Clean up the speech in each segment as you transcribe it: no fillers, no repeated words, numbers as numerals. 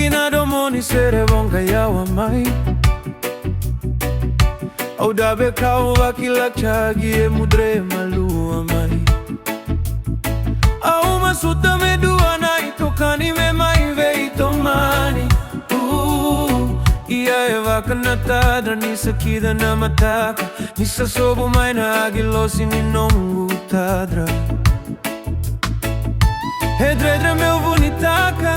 gina domoni sere bonga yawa mai Au dabe kau wakilak chagi e mudre malua mai Au masuta me dua na itokani me mai ve itomani Ia e waka na tadra ni sakida na mataka Ni sa sobo mai na agilosi ni nongu tadra Hedredre meu bonitaka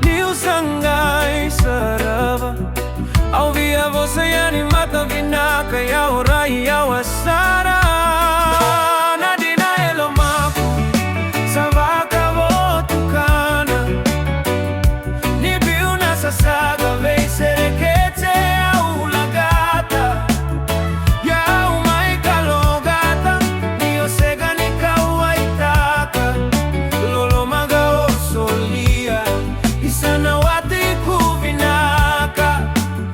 Ni usangai sarava Au via vosa yani mata vinaka Ya orai ya wasara Nadina elo maku Savaka votukana Ni biuna sasaga vei serekete au lagata Ya umai kalogata Ni osega ni kawaitaka Lolo maga osolia Isana wati kuvinaka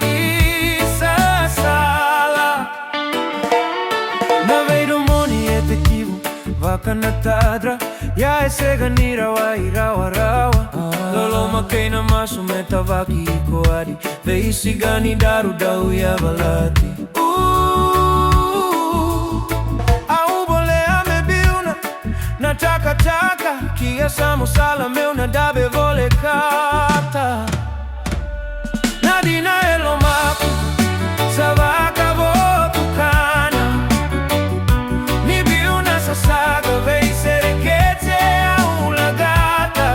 Isa sala Na veido moni e te kivu Vaka na tadra Ya esega ni rawa irawa rawa Lolo makeina masu metavaki ikoari Veisi gani daru dau ya balati Au bolea me biuna Na taka taka Kia samo sala meu na dabe vole kata Nadina elo maku Savaka votukana Ni biuna sasaga vei serekete au lagata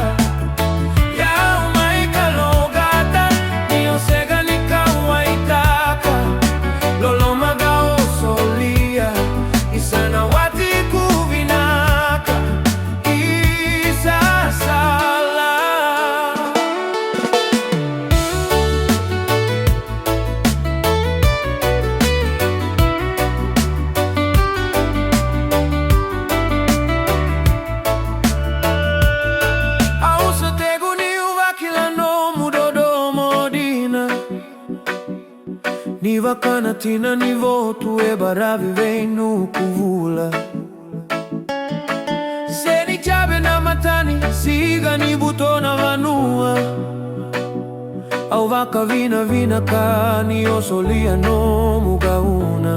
Ya umai kalogata Ni osega ni kawaitaka Lolo maga osolia Isana wati kuvinaka Isa sala Au sategu ni uvakila no mudodo modina Ni vakana tina ni votu e baravi veinu kuvula Seni chabe na matani siga ni butona vanua Au vaka vina vina kani osolia no mugauna